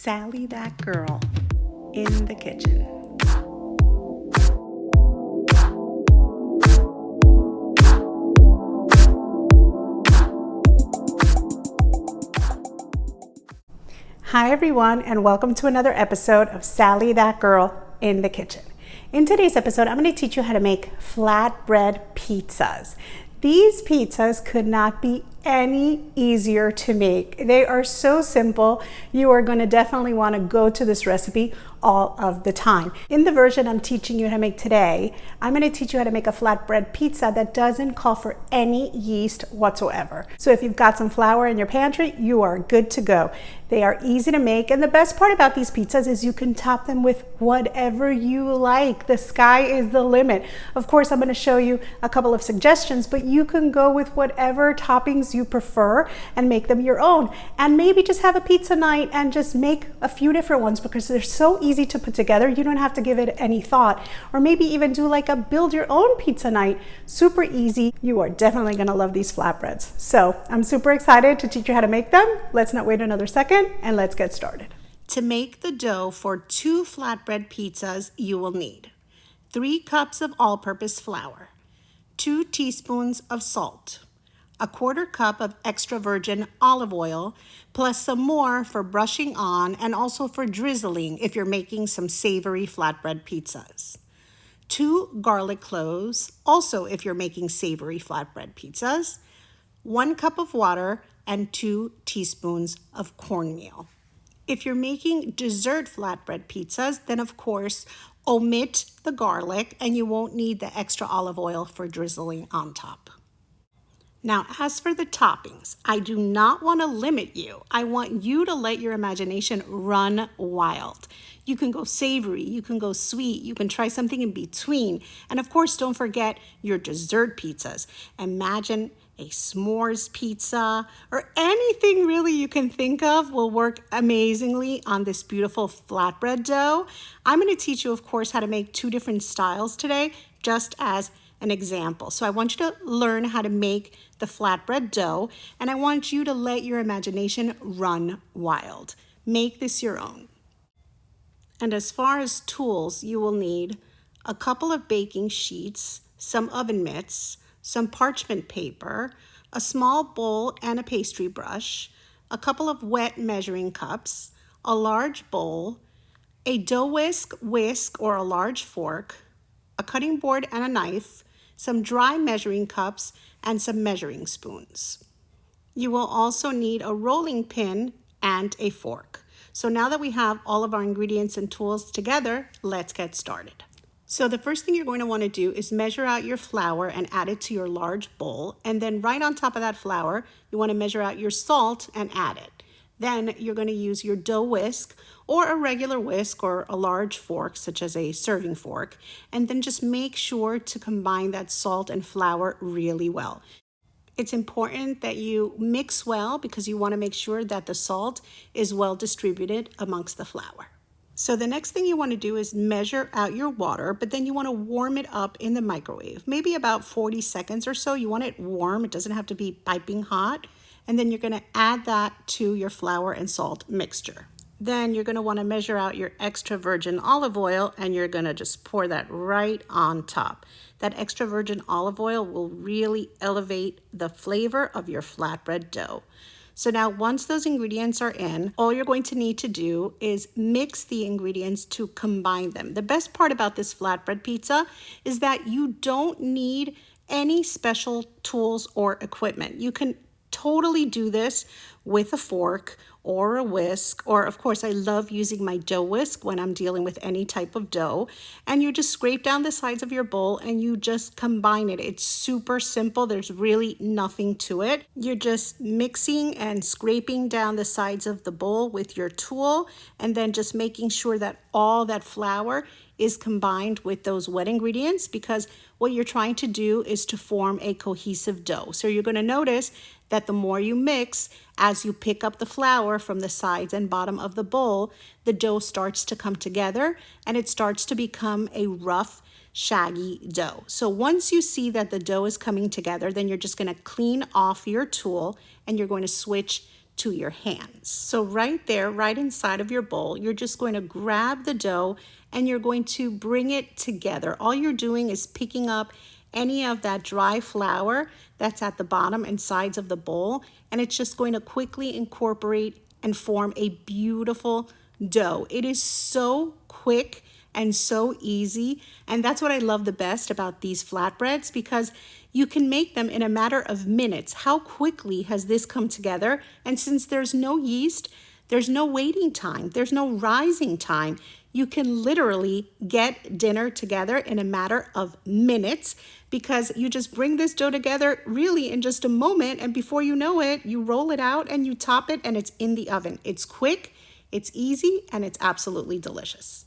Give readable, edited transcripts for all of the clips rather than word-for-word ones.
Sally that girl in the kitchen. Hi everyone, and welcome to another episode of Sally that girl in the kitchen. In today's episode, I'm going to teach you how to make flatbread pizzas. These pizzas could not be any easier to make. They are so simple. You are going to definitely want to go to this recipe all of the time. In the version I'm teaching you how to make today, I'm going to teach you how to make a flatbread pizza that doesn't call for any yeast whatsoever. So if you've got some flour in your pantry, you are good to go. They are easy to make, and the best part about these pizzas is you can top them with whatever you like. The sky is the limit. Of course, I'm going to show you a couple of suggestions, but you can go with whatever toppings you prefer and make them your own. And maybe just have a pizza night and just make a few different ones because they're so easy to put together. You don't have to give it any thought. Or maybe even do like a build your own pizza night. Super easy. You are definitely going to love these flatbreads. So I'm super excited to teach you how to make them. Let's not wait another second and let's get started. To make the dough for 2 flatbread pizzas, you will need 3 cups of all-purpose flour, 2 teaspoons of salt, a 1/4 cup of extra virgin olive oil, plus some more for brushing on and also for drizzling if you're making some savory flatbread pizzas. 2 garlic cloves, also if you're making savory flatbread pizzas, 1 cup of water, and 2 teaspoons of cornmeal. If you're making dessert flatbread pizzas, then of course, omit the garlic and you won't need the extra olive oil for drizzling on top. Now, as for the toppings, I do not want to limit you. I want you to let your imagination run wild. You can go savory, you can go sweet, you can try something in between. And of course, don't forget your dessert pizzas. Imagine a s'mores pizza or anything really you can think of will work amazingly on this beautiful flatbread dough. I'm going to teach you, of course, how to make 2 different styles today, just as an example. So I want you to learn how to make the flatbread dough, and I want you to let your imagination run wild. Make this your own. And as far as tools, you will need a couple of baking sheets, some oven mitts, some parchment paper, a small bowl and a pastry brush, a couple of wet measuring cups, a large bowl, a dough whisk or a large fork, a cutting board and a knife, some dry measuring cups, and some measuring spoons. You will also need a rolling pin and a fork. So now that we have all of our ingredients and tools together, let's get started. So the first thing you're going to want to do is measure out your flour and add it to your large bowl. And then right on top of that flour, you want to measure out your salt and add it. Then you're going to use your dough whisk or a regular whisk or a large fork, such as a serving fork. And then just make sure to combine that salt and flour really well. It's important that you mix well because you want to make sure that the salt is well distributed amongst the flour. So the next thing you want to do is measure out your water, but then you want to warm it up in the microwave, maybe about 40 seconds or so. You want it warm. It doesn't have to be piping hot. And then you're going to add that to your flour and salt mixture. Then you're going to want to measure out your extra virgin olive oil, and you're going to just pour that right on top. That extra virgin olive oil will really elevate the flavor of your flatbread dough. So now once those ingredients are in, all you're going to need to do is mix the ingredients to combine them. The best part about this flatbread pizza is that you don't need any special tools or equipment. You can totally do this with a fork or a whisk, or of course I love using my dough whisk when I'm dealing with any type of dough. And you just scrape down the sides of your bowl and you just combine it. It's super simple. There's really nothing to it. You're just mixing and scraping down the sides of the bowl with your tool and then just making sure that all that flour is combined with those wet ingredients, because what you're trying to do is to form a cohesive dough. So you're going to notice that the more you mix, as you pick up the flour from the sides and bottom of the bowl, the dough starts to come together and it starts to become a rough, shaggy dough. So once you see that the dough is coming together, then you're just going to clean off your tool and you're going to switch to your hands. So right there, right inside of your bowl, you're just going to grab the dough and you're going to bring it together. All you're doing is picking up any of that dry flour that's at the bottom and sides of the bowl, and it's just going to quickly incorporate and form a beautiful dough. It is so quick and so easy, and that's what I love the best about these flatbreads, because you can make them in a matter of minutes. How quickly has this come together? And since there's no yeast, there's no waiting time, there's no rising time. You can literally get dinner together in a matter of minutes, because you just bring this dough together really in just a moment, and before you know it, you roll it out and you top it and it's in the oven. It's quick, it's easy, and it's absolutely delicious.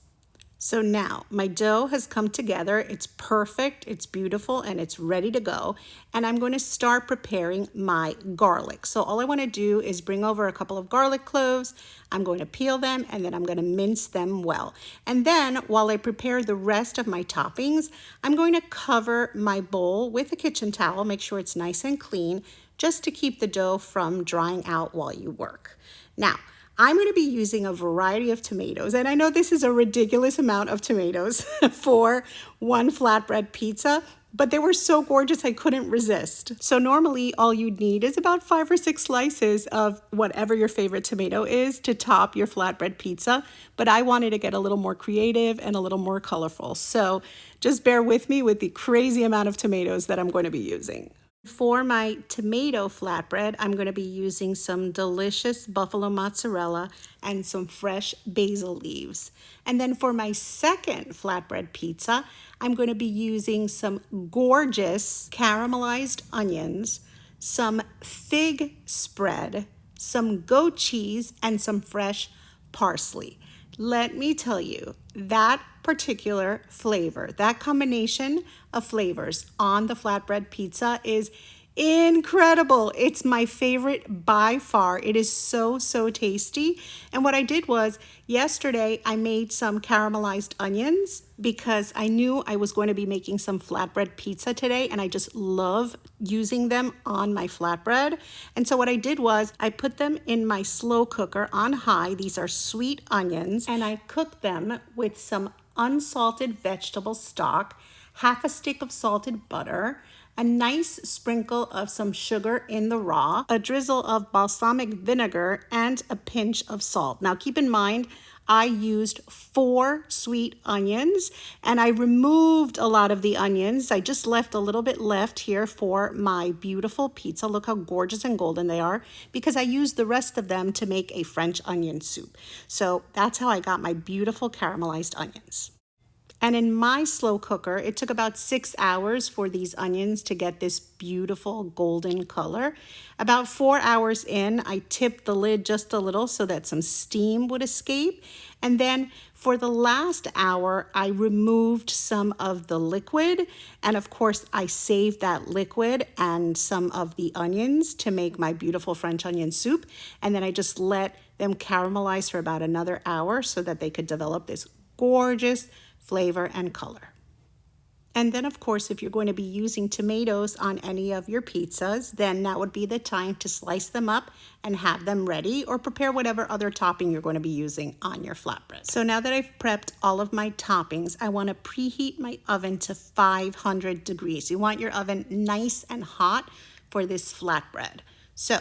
So now my dough has come together. It's perfect, it's beautiful, and it's ready to go. And I'm going to start preparing my garlic. So all I want to do is bring over a couple of garlic cloves. I'm going to peel them and then I'm going to mince them well. And then while I prepare the rest of my toppings, I'm going to cover my bowl with a kitchen towel, make sure it's nice and clean, just to keep the dough from drying out while you work. Now, I'm going to be using a variety of tomatoes, and I know this is a ridiculous amount of tomatoes for one flatbread pizza, but they were so gorgeous I couldn't resist. So normally all you'd need is about 5 or 6 slices of whatever your favorite tomato is to top your flatbread pizza, but I wanted to get a little more creative and a little more colorful. So just bear with me with the crazy amount of tomatoes that I'm going to be using. For my tomato flatbread, I'm going to be using some delicious buffalo mozzarella and some fresh basil leaves. And then for my second flatbread pizza, I'm going to be using some gorgeous caramelized onions, some fig spread, some goat cheese, and some fresh parsley. Let me tell you, that particular flavor, that combination of flavors on the flatbread pizza is incredible. It's my favorite by far. It is so, so tasty. And what I did was yesterday I made some caramelized onions because I knew I was going to be making some flatbread pizza today, and I just love using them on my flatbread. And so what I did was I put them in my slow cooker on high. These are sweet onions, and I cooked them with some unsalted vegetable stock, half a stick of salted butter, a nice sprinkle of some sugar in the raw, a drizzle of balsamic vinegar, and a pinch of salt. Now keep in mind, I used 4 sweet onions and I removed a lot of the onions. I just left a little bit left here for my beautiful pizza. Look how gorgeous and golden they are, because I used the rest of them to make a French onion soup. So that's how I got my beautiful caramelized onions. And in my slow cooker, it took about 6 hours for these onions to get this beautiful golden color. About 4 hours in, I tipped the lid just a little so that some steam would escape. And then for the last hour, I removed some of the liquid. And of course, I saved that liquid and some of the onions to make my beautiful French onion soup. And then I just let them caramelize for about another hour so that they could develop this gorgeous flavor and color. And then of course, if you're going to be using tomatoes on any of your pizzas, then that would be the time to slice them up and have them ready, or prepare whatever other topping you're going to be using on your flatbread. So now that I've prepped all of my toppings, I want to preheat my oven to 500 degrees. You want your oven nice and hot for this flatbread. So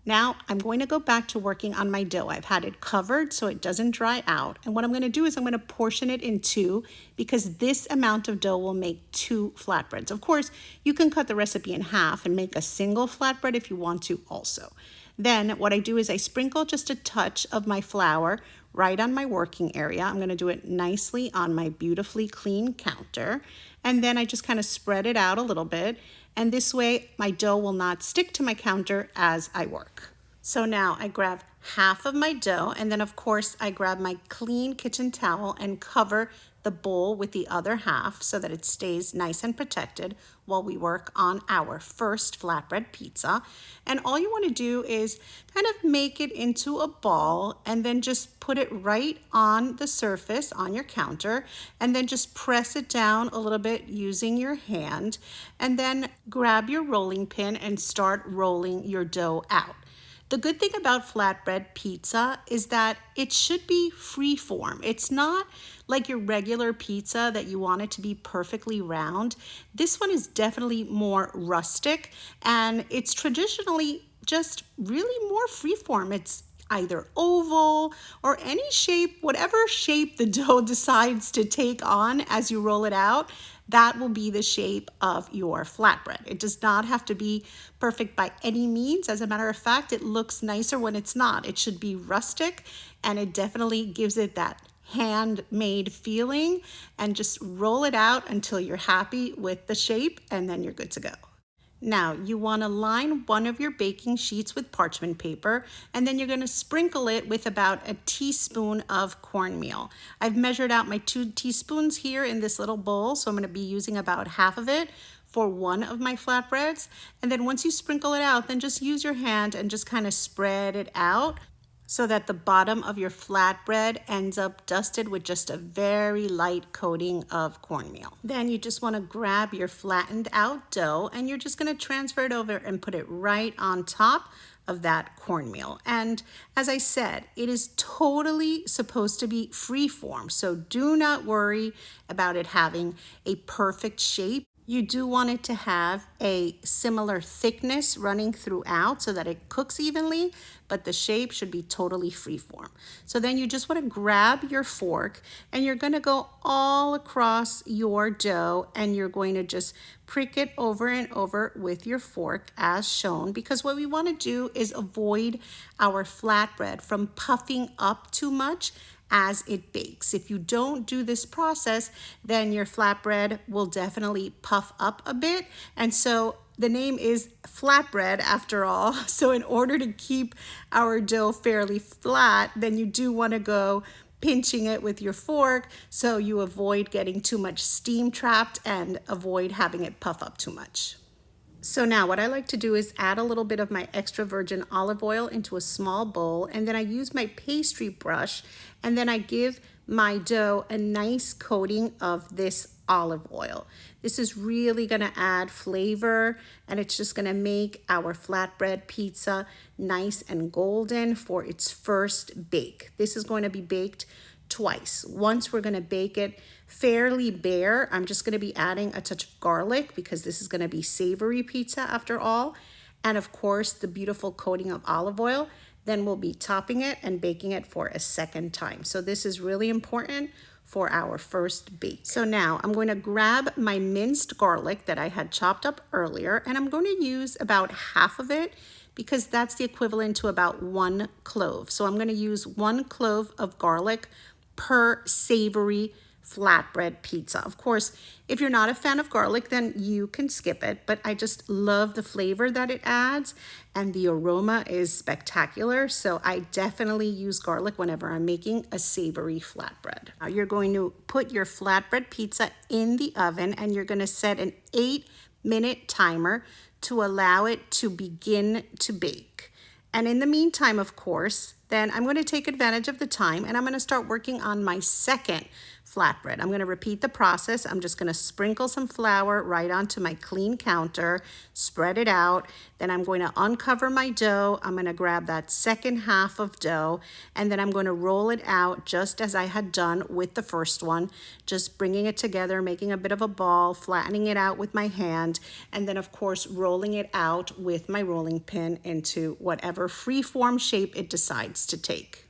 now I'm going to go back to working on my dough. I've had it covered so it doesn't dry out. And what I'm going to do is I'm going to portion it in 2, because this amount of dough will make 2 flatbreads. Of course, you can cut the recipe in half and make a single flatbread if you want to also. Then what I do is I sprinkle just a touch of my flour right on my working area. I'm going to do it nicely on my beautifully clean counter. And then I just kind of spread it out a little bit. And this way my dough will not stick to my counter as I work. So now I grab half of my dough, and then of course I grab my clean kitchen towel and cover the bowl with the other half so that it stays nice and protected while we work on our first flatbread pizza. And all you want to do is kind of make it into a ball and then just put it right on the surface on your counter, and then just press it down a little bit using your hand, and then grab your rolling pin and start rolling your dough out. The good thing about flatbread pizza is that it should be free form. It's not like your regular pizza that you want it to be perfectly round. This one is definitely more rustic, and it's traditionally just really more free form. It's either oval or any shape, whatever shape the dough decides to take on as you roll it out, that will be the shape of your flatbread. It does not have to be perfect by any means. As a matter of fact, it looks nicer when it's not. It should be rustic, and it definitely gives it that handmade feeling. And just roll it out until you're happy with the shape, and then you're good to go. Now, you want to line one of your baking sheets with parchment paper, and then you're going to sprinkle it with about a teaspoon of cornmeal. I've measured out my 2 teaspoons here in this little bowl, so I'm going to be using about half of it for one of my flatbreads. And then once you sprinkle it out, then just use your hand and just kind of spread it out so that the bottom of your flatbread ends up dusted with just a very light coating of cornmeal. Then you just want to grab your flattened out dough, and you're just going to transfer it over and put it right on top of that cornmeal. And as I said, it is totally supposed to be free form, so do not worry about it having a perfect shape. You do want it to have a similar thickness running throughout so that it cooks evenly, but the shape should be totally freeform. So then you just want to grab your fork, and you're going to go all across your dough, and you're going to just prick it over and over with your fork as shown, because what we want to do is avoid our flatbread from puffing up too much as it bakes. If you don't do this process, then your flatbread will definitely puff up a bit. And so the name is flatbread after all. So in order to keep our dough fairly flat, then you do want to go pinching it with your fork so you avoid getting too much steam trapped and avoid having it puff up too much. So now what I like to do is add a little bit of my extra virgin olive oil into a small bowl, and then I use my pastry brush, and then I give my dough a nice coating of this olive oil. This is really going to add flavor, and it's just going to make our flatbread pizza nice and golden for its first bake. This is going to be baked twice. Once we're going to bake it fairly bare, I'm just going to be adding a touch of garlic because this is going to be savory pizza after all. And of course, the beautiful coating of olive oil. Then we'll be topping it and baking it for a second time. So this is really important for our first bake. So now I'm going to grab my minced garlic that I had chopped up earlier, and I'm going to use about half of it because that's the equivalent to about 1 clove. So I'm going to use 1 clove of garlic per savory flatbread pizza. Of course, if you're not a fan of garlic, then you can skip it, but I just love the flavor that it adds, and the aroma is spectacular, so I definitely use garlic whenever I'm making a savory flatbread. Now you're going to put your flatbread pizza in the oven, and you're going to set an 8-minute timer to allow it to begin to bake. And in the meantime, of course, then I'm going to take advantage of the time, and I'm going to start working on my second flatbread. I'm going to repeat the process. I'm just going to sprinkle some flour right onto my clean counter, spread it out. Then I'm going to uncover my dough. I'm going to grab that second half of dough, and then I'm going to roll it out just as I had done with the first one, just bringing it together, making a bit of a ball, flattening it out with my hand, and then of course rolling it out with my rolling pin into whatever free-form shape it decides to take.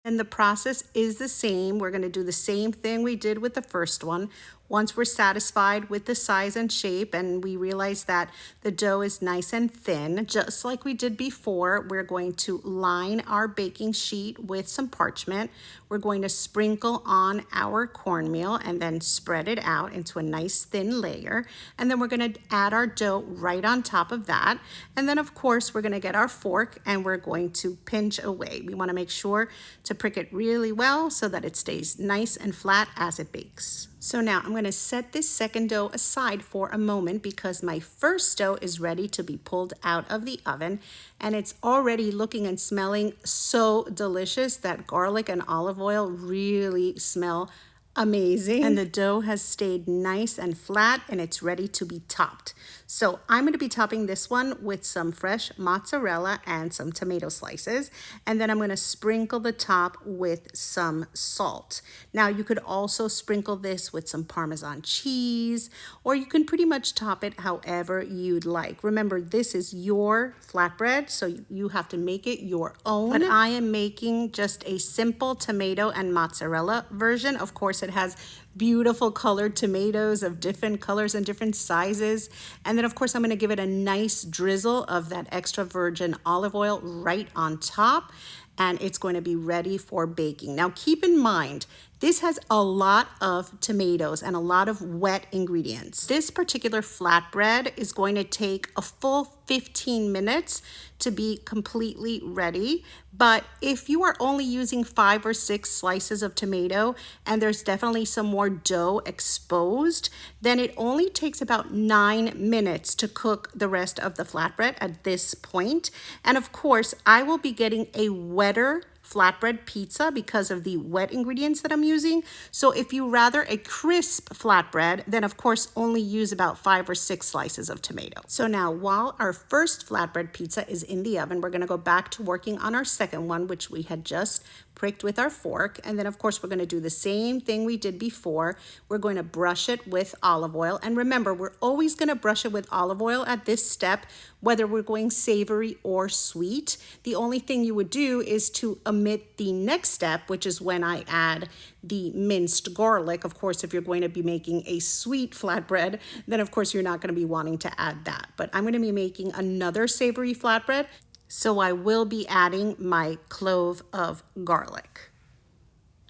And the process is the same. We're going to do the same thing we did with the first one. Once we're satisfied with the size and shape and we realize that the dough is nice and thin, just like we did before, we're going to line our baking sheet with some parchment. We're going to sprinkle on our cornmeal and then spread it out into a nice thin layer. And then we're going to add our dough right on top of that. And then of course, we're going to get our fork and we're going to pinch away. We want to make sure to prick it really well so that it stays nice and flat as it bakes. So now I'm going to set this second dough aside for a moment because my first dough is ready to be pulled out of the oven, and it's already looking and smelling so delicious. That garlic and olive oil really smell amazing, and the dough has stayed nice and flat, and it's ready to be topped. So I'm going to be topping this one with some fresh mozzarella and some tomato slices. And then I'm going to sprinkle the top with some salt. Now you could also sprinkle this with some Parmesan cheese, or you can pretty much top it however you'd like. Remember, this is your flatbread, so you have to make it your own. But I am making just a simple tomato and mozzarella version. Of course, it has beautiful colored tomatoes of different colors and different sizes. And then of course I'm going to give it a nice drizzle of that extra virgin olive oil right on top, and it's going to be ready for baking. Now keep in mind, this has a lot of tomatoes and a lot of wet ingredients. This particular flatbread is going to take a full 15 minutes to be completely ready. But if you are only using 5 or 6 slices of tomato and there's definitely some more dough exposed, then it only takes about 9 minutes to cook the rest of the flatbread at this point. And of course, I will be getting a wetter flatbread pizza because of the wet ingredients that I'm using. So if you rather a crisp flatbread, then of course only use about 5 or 6 slices of tomato. So now while our first flatbread pizza is in the oven, we're going to go back to working on our second one, which we had just pricked with our fork. And then of course we're going to do the same thing we did before. We're going to brush it with olive oil. And remember, we're always going to brush it with olive oil at this step, whether we're going savory or sweet. The only thing you would do is to omit the next step, which is when I add the minced garlic. Of course, if you're going to be making a sweet flatbread, then of course you're not going to be wanting to add that. But I'm going to be making another savory flatbread, so I will be adding my clove of garlic.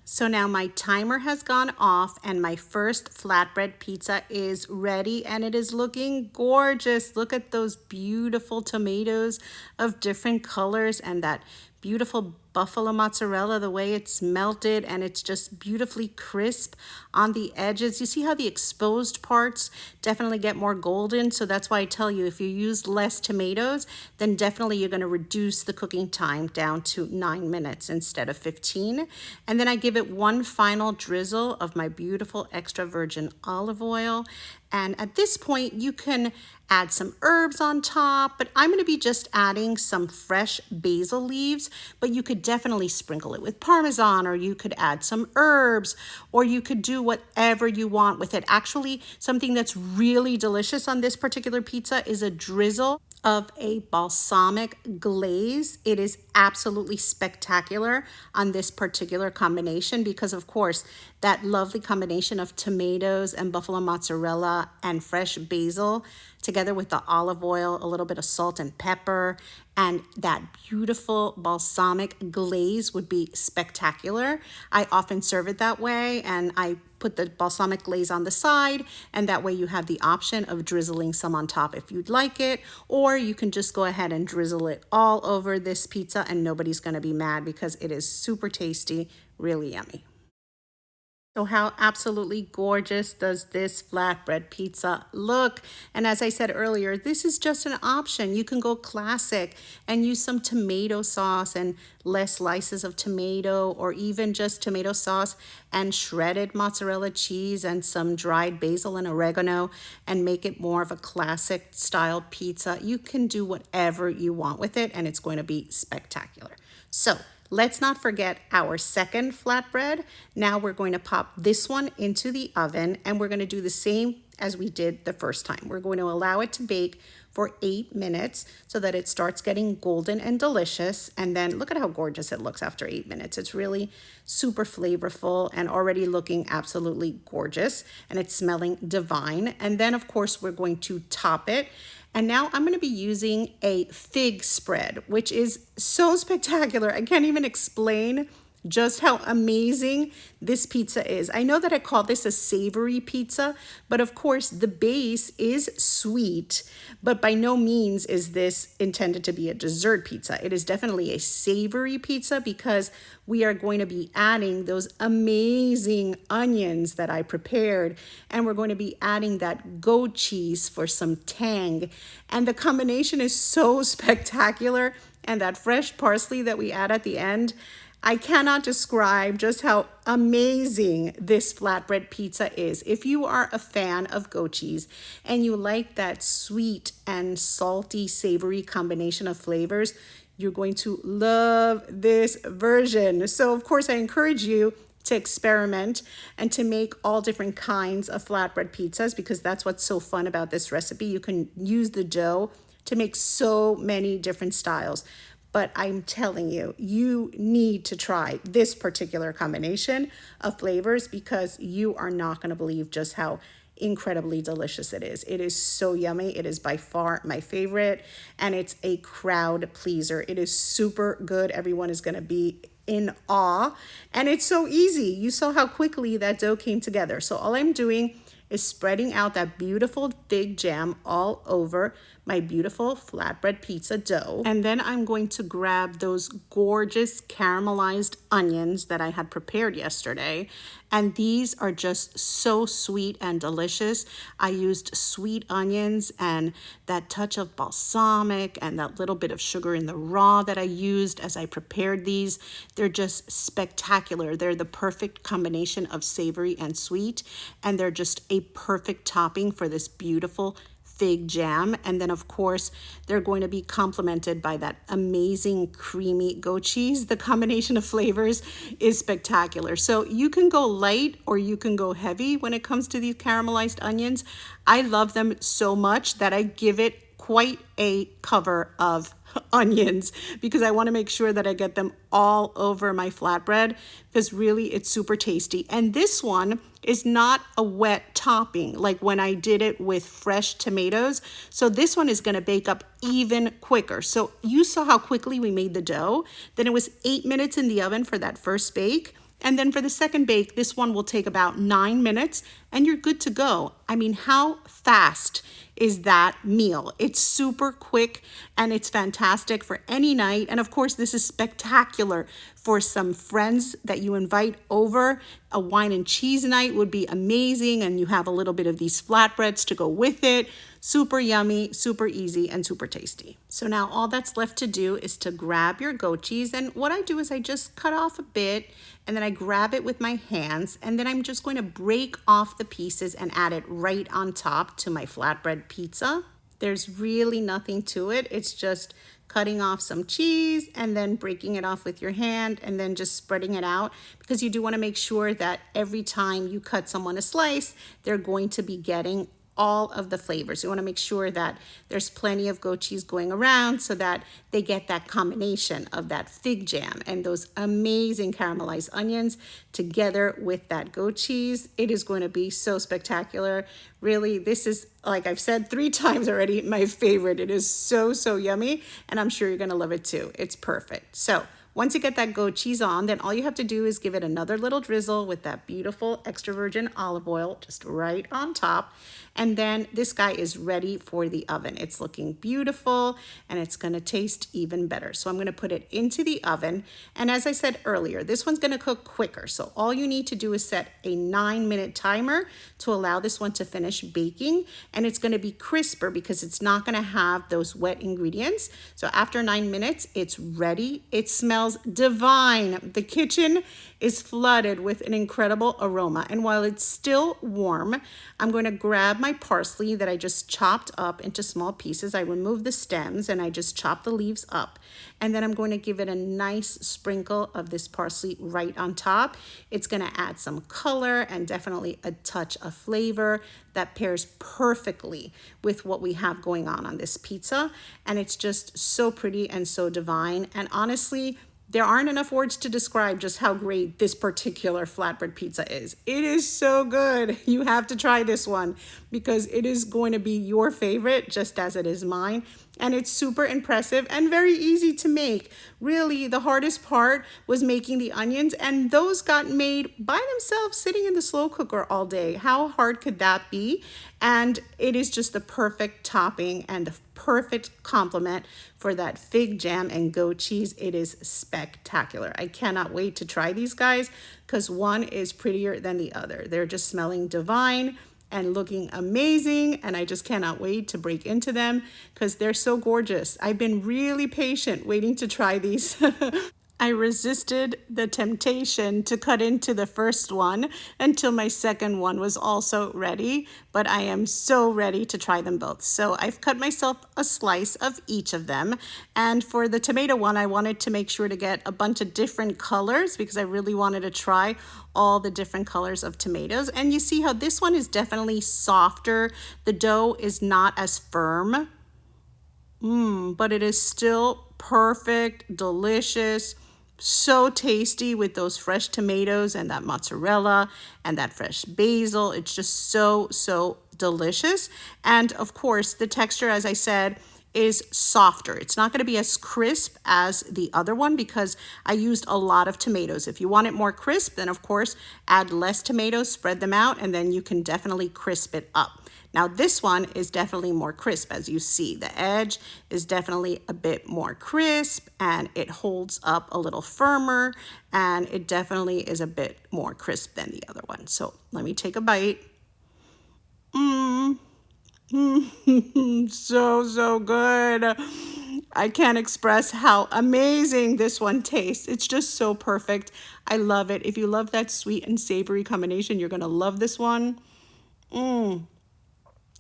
So now my timer has gone off and my first flatbread pizza is ready, and it is looking gorgeous. Look at those beautiful tomatoes of different colors and that beautiful buffalo mozzarella, the way it's melted, and it's just beautifully crisp on the edges. You see how the exposed parts definitely get more golden? So that's why I tell you, if you use less tomatoes, then definitely you're going to reduce the cooking time down to 9 minutes instead of 15. And then I give it one final drizzle of my beautiful extra virgin olive oil. And at this point, you can add some herbs on top, but I'm going to be just adding some fresh basil leaves, but you could definitely sprinkle it with Parmesan, or you could add some herbs, or you could do whatever you want with it. Actually, something that's really delicious on this particular pizza is a drizzle of a balsamic glaze. It is absolutely spectacular on this particular combination because, of course, that lovely combination of tomatoes and buffalo mozzarella and fresh basil together with the olive oil, a little bit of salt and pepper, and that beautiful balsamic glaze would be spectacular. I often serve it that way, and I put the balsamic glaze on the side, and that way you have the option of drizzling some on top if you'd like it, or you can just go ahead and drizzle it all over this pizza and nobody's going to be mad because it is super tasty, really yummy. So how absolutely gorgeous does this flatbread pizza look? And as I said earlier, this is just an option. You can go classic and use some tomato sauce and less slices of tomato, or even just tomato sauce and shredded mozzarella cheese and some dried basil and oregano, and make it more of a classic style pizza. You can do whatever you want with it, and it's going to be spectacular. So let's not forget our second flatbread. Now we're going to pop this one into the oven, and we're going to do the same as we did the first time. We're going to allow it to bake for 8 minutes so that it starts getting golden and delicious. And then look at how gorgeous it looks after 8 minutes. It's really super flavorful and already looking absolutely gorgeous, and it's smelling divine. And then of course we're going to top it. And now I'm going to be using a fig spread, which is so spectacular. I can't even explain just how amazing this pizza is. I know that I call this a savory pizza, but of course the base is sweet, but by no means is this intended to be a dessert pizza. It is definitely a savory pizza because we are going to be adding those amazing onions that I prepared, and we're going to be adding that goat cheese for some tang. And the combination is so spectacular, and that fresh parsley that we add at the end, I cannot describe just how amazing this flatbread pizza is. If you are a fan of goat cheese and you like that sweet and salty, savory combination of flavors, you're going to love this version. So of course, I encourage you to experiment and to make all different kinds of flatbread pizzas, because that's what's so fun about this recipe. You can use the dough to make so many different styles. But I'm telling you, you need to try this particular combination of flavors, because you are not going to believe just how incredibly delicious it is. It is so yummy. It is by far my favorite, and it's a crowd pleaser. It is super good. Everyone is going to be in awe, and it's so easy. You saw how quickly that dough came together. So all I'm doing is spreading out that beautiful fig jam all over my beautiful flatbread pizza dough. And then I'm going to grab those gorgeous caramelized onions that I had prepared yesterday. And these are just so sweet and delicious. I used sweet onions and that touch of balsamic and that little bit of sugar in the raw that I used as I prepared these. They're just spectacular. They're the perfect combination of savory and sweet, and they're just a perfect topping for this beautiful fig jam. And then of course they're going to be complemented by that amazing creamy goat cheese. The combination of flavors is spectacular. So you can go light or you can go heavy when it comes to these caramelized onions. I love them so much that I give it quite a cover of onions, because I want to make sure that I get them all over my flatbread, because really it's super tasty. And this one is not a wet topping like when I did it with fresh tomatoes. So this one is going to bake up even quicker. So you saw how quickly we made the dough. Then it was 8 minutes in the oven for that first bake. And then for the second bake, this one will take about 9 minutes and you're good to go. I mean, how fast is that meal? It's super quick and it's fantastic for any night. And of course, this is spectacular for some friends that you invite over. A wine and cheese night would be amazing, and you have a little bit of these flatbreads to go with it. Super yummy, super easy, and super tasty. So now all that's left to do is to grab your goat cheese, and what I do is I just cut off a bit and then I grab it with my hands, and then I'm just going to break off the pieces and add it right on top to my flatbread pizza. There's really nothing to it. It's just cutting off some cheese and then breaking it off with your hand and then just spreading it out, because you do want to make sure that every time you cut someone a slice, they're going to be getting all of the flavors. You want to make sure that there's plenty of goat cheese going around so that they get that combination of that fig jam and those amazing caramelized onions together with that goat cheese. It is going to be so spectacular. Really, this is, like I've said 3 times already, my favorite. It is so, so yummy, and I'm sure you're going to love it too. It's perfect. So once you get that goat cheese on, then all you have to do is give it another little drizzle with that beautiful extra virgin olive oil just right on top. And then this guy is ready for the oven. It's looking beautiful and it's going to taste even better. So I'm going to put it into the oven. And as I said earlier, this one's going to cook quicker. So all you need to do is set a 9-minute timer to allow this one to finish baking. And it's going to be crisper because it's not going to have those wet ingredients. So after 9 minutes, it's ready. It smells divine. The kitchen is flooded with an incredible aroma. And while it's still warm, I'm going to grab my parsley that I just chopped up into small pieces. I removed the stems and I just chopped the leaves up. And then I'm going to give it a nice sprinkle of this parsley right on top. It's going to add some color and definitely a touch of flavor that pairs perfectly with what we have going on this pizza. And it's just so pretty and so divine. And honestly, there aren't enough words to describe just how great this particular flatbread pizza is. It is so good. You have to try this one because it is going to be your favorite, just as it is mine. And it's super impressive and very easy to make. Really, the hardest part was making the onions, and those got made by themselves sitting in the slow cooker all day. How hard could that be? And it is just the perfect topping and the perfect complement for that fig jam and goat cheese. It is spectacular. I cannot wait to try these guys because one is prettier than the other. They're just smelling divine and looking amazing, and I just cannot wait to break into them because they're so gorgeous. I've been really patient waiting to try these. I resisted the temptation to cut into the first one until my second one was also ready, but I am so ready to try them both. So I've cut myself a slice of each of them. And for the tomato one, I wanted to make sure to get a bunch of different colors because I really wanted to try all the different colors of tomatoes. And you see how this one is definitely softer. The dough is not as firm, but it is still perfect, delicious. So tasty with those fresh tomatoes and that mozzarella and that fresh basil. It's just so delicious. And of course, the texture, as I said, is softer. It's not going to be as crisp as the other one because I used a lot of tomatoes. If you want it more crisp, then of course, add less tomatoes, spread them out, and then you can definitely crisp it up. Now this one is definitely more crisp, as you see. The edge is definitely a bit more crisp and it holds up a little firmer and it definitely is a bit more crisp than the other one. So let me take a bite. So good. I can't express how amazing this one tastes. It's just so perfect. I love it. If you love that sweet and savory combination, you're gonna love this one.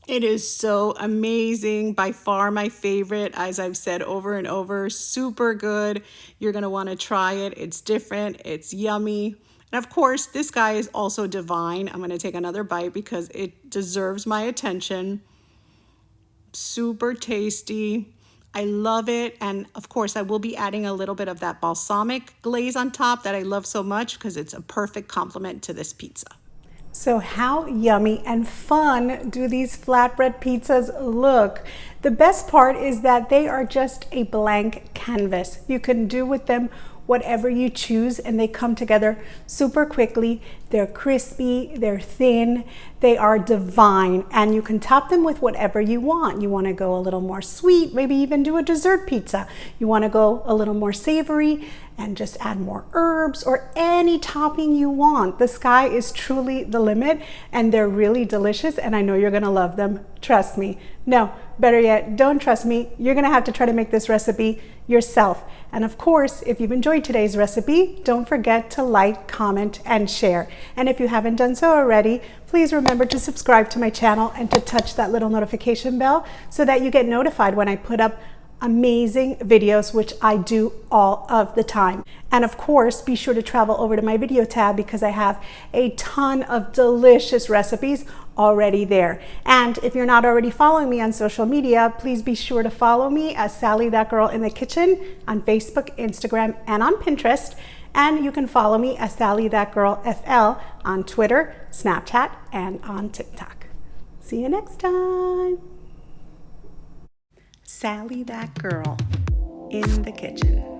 It is so amazing. By far my favorite, as I've said over and over. Super good. You're going to want to try it. It's different. It's yummy. And of course, this guy is also divine. I'm going to take another bite because it deserves my attention. Super tasty. I love it. And of course, I will be adding a little bit of that balsamic glaze on top that I love so much because it's a perfect complement to this pizza. So how yummy and fun do these flatbread pizzas look? The best part is that they are just a blank canvas. You can do with them whatever you choose and they come together super quickly. They're crispy, they're thin, they are divine, and you can top them with whatever you want. You want to go a little more sweet, maybe even do a dessert pizza. You want to go a little more savory and just add more herbs or any topping you want. The sky is truly the limit and they're really delicious and I know you're going to love them. Trust me. No, better yet, don't trust me. You're going to have to try to make this recipe yourself. And of course, if you've enjoyed today's recipe, don't forget to like, comment, and share. And if you haven't done so already, please remember to subscribe to my channel and to touch that little notification bell so that you get notified when I put up amazing videos, which I do all of the time. And of course, be sure to travel over to my video tab because I have a ton of delicious recipes already there. And if you're not already following me on social media, please be sure to follow me as Sally That Girl in the Kitchen on Facebook, Instagram, and on Pinterest. And you can follow me as Sally That Girl FL on Twitter, Snapchat, and on TikTok. See you next time. Sally That Girl in the Kitchen.